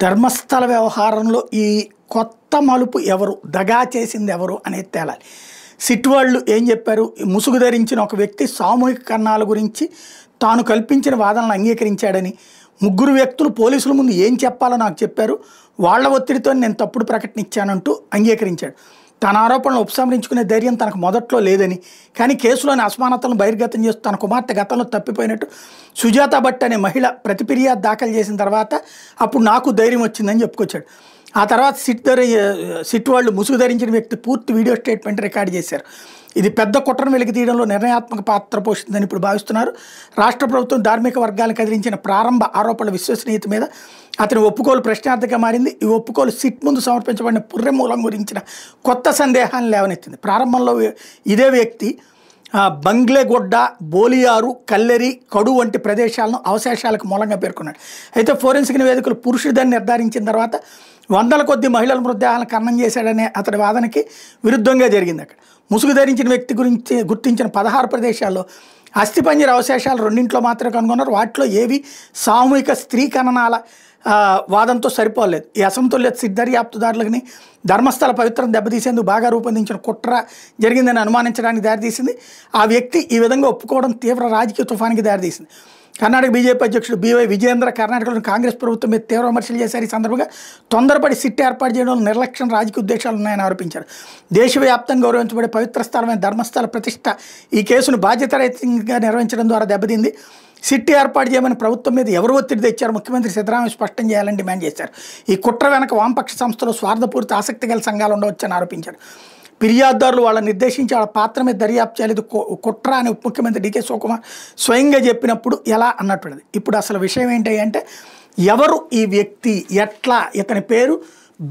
ధర్మస్థల వ్యవహారంలో ఈ కొత్త మలుపు ఎవరు, దగా చేసింది ఎవరు అనేది తేలాలి. సిట్ వాళ్ళు ఏం చెప్పారు? ముసుగు ధరించిన ఒక వ్యక్తి సామూహిక కన్నాల గురించి తాను కల్పించిన వాదనలు అంగీకరించాడని, ముగ్గురు వ్యక్తులు పోలీసుల ముందు ఏం చెప్పాలో నాకు చెప్పారు, వాళ్ళ ఒత్తిడితో నేను తప్పుడు ప్రకటన ఇచ్చానంటూ అంగీకరించాడు. తన ఆరోపణలు ఉపసంహరించుకునే ధైర్యం తనకు మొదట్లో లేదని, కానీ కేసులోని అసమానతలను బహిర్గతం చేస్తూ తన కుమార్తె గతంలో తప్పిపోయినట్టు సుజాత భట్ అనే మహిళ ప్రతి ఫిర్యాదు దాఖలు చేసిన తర్వాత అప్పుడు నాకు ధైర్యం వచ్చిందని చెప్పుకొచ్చాడు. ఆ తర్వాత సిట్ వాళ్ళు ముసుగు ధరించిన వ్యక్తి పూర్తి వీడియో స్టేట్మెంట్ రికార్డు చేశారు. ఇది పెద్ద కుట్రను వెలికి తీయడంలో నిర్ణయాత్మక పాత్ర పోషిస్తుందని ఇప్పుడు భావిస్తున్నారు. రాష్ట్ర ప్రభుత్వం ధార్మిక వర్గాలను కదిలించిన ప్రారంభ ఆరోపణల విశ్వసనీయత మీద అతని ఒప్పుకోలు ప్రశ్నార్థకంగా మారింది. ఈ ఒప్పుకోలు సిట్ ముందు సమర్పించబడిన పుర్రెమూలం గురించిన కొత్త సందేహాన్ని లేవనెత్తింది. ప్రారంభంలో ఇదే వ్యక్తి బంగ్లేగొడ్డ, బోలియారు, కల్లెరి, కడు వంటి ప్రదేశాలను అవశేషాలకు మూలంగా పేర్కొన్నాడు. అయితే ఫోరెన్సిక్ నివేదికలు పురుషుడిదని నిర్ధారించిన తర్వాత వందల కొద్ది మహిళల మృతదేహాలను ఖననం చేశాడనే అతడి వాదనకి విరుద్ధంగా జరిగింది. అక్కడ ముసుగు ధరించిన వ్యక్తి గురించి గుర్తించిన 16 ప్రదేశాల్లో అస్థిపంజర అవశేషాలు 2 మాత్రమే కనుగొన్నారు. వాటిలో ఏవి సామూహిక స్త్రీ ఖననాల వాదంతో సరిపోలేదు. ఈ అసమతుల్యత సిట్ దర్యాప్తుదారులని ధర్మస్థల పవిత్రం దెబ్బతీసేందుకు బాగా రూపొందించిన కుట్ర జరిగిందని అనుమానించడానికి దారితీసింది. ఆ వ్యక్తి ఈ విధంగా ఒప్పుకోవడం తీవ్ర రాజకీయ తుఫానికి దారితీసింది. కర్ణాటక బీజేపీ అధ్యక్షుడు బివై విజయేంద్ర కర్ణాటకలోని కాంగ్రెస్ ప్రభుత్వం మీద తీవ్ర విమర్శలు చేశారు. ఈ సందర్భంగా తొందరపడి సిట్ ఏర్పాటు చేయడంలో నిర్లక్ష్యం, రాజకీయ ఉద్దేశాలు ఉన్నాయని ఆరోపించారు. దేశవ్యాప్తంగా గౌరవించబడే పవిత్ర స్థలమైన ధర్మస్థల ప్రతిష్ట ఈ కేసును బాధ్యతారహితంగా నిర్వహించడం ద్వారా దెబ్బతింది. సిట్ ఏర్పాటు చేయమని ప్రభుత్వం మీద ఎవరు ఒత్తిడి తెచ్చారు? ముఖ్యమంత్రి సిద్ధరామయ్య స్పష్టం చేయాలని డిమాండ్ చేశారు. ఈ కుట్ర వెనక వామపక్ష సంస్థలు, స్వార్థపూరిత ఆసక్తి గల సంఘాలు ఉండవచ్చని ఆరోపించారు. ఫిర్యాదుదారులు వాళ్ళని నిర్దేశించి వాళ్ళ పాత్ర మీద దర్యాప్తు చేయలేదు, కుట్ర అని ఉప ముఖ్యమంత్రి డికే శివకుమార్ స్వయంగా చెప్పినప్పుడు ఎలా అన్నటువంటిది. ఇప్పుడు అసలు విషయం ఏంటి అంటే, ఎవరు ఈ వ్యక్తి, ఎట్లా, ఇతని పేరు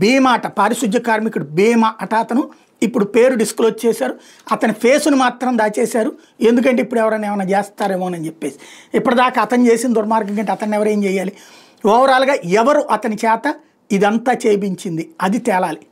భీమా అట, పారిశుద్ధ్య కార్మికుడు భీమా అట. అతను ఇప్పుడు పేరు డిస్క్లోజ్ చేశారు, అతని ఫేసును మాత్రం దాచేశారు. ఎందుకంటే ఇప్పుడు ఎవరైనా ఏమైనా చేస్తారేమోనని చెప్పేసి. ఇప్పటిదాకా అతను చేసిన దుర్మార్గం కంటే అతన్ని ఎవరేం చేయాలి? ఓవరాల్గా ఎవరు అతని చేత ఇదంతా చేయించింది అది తేలాలి.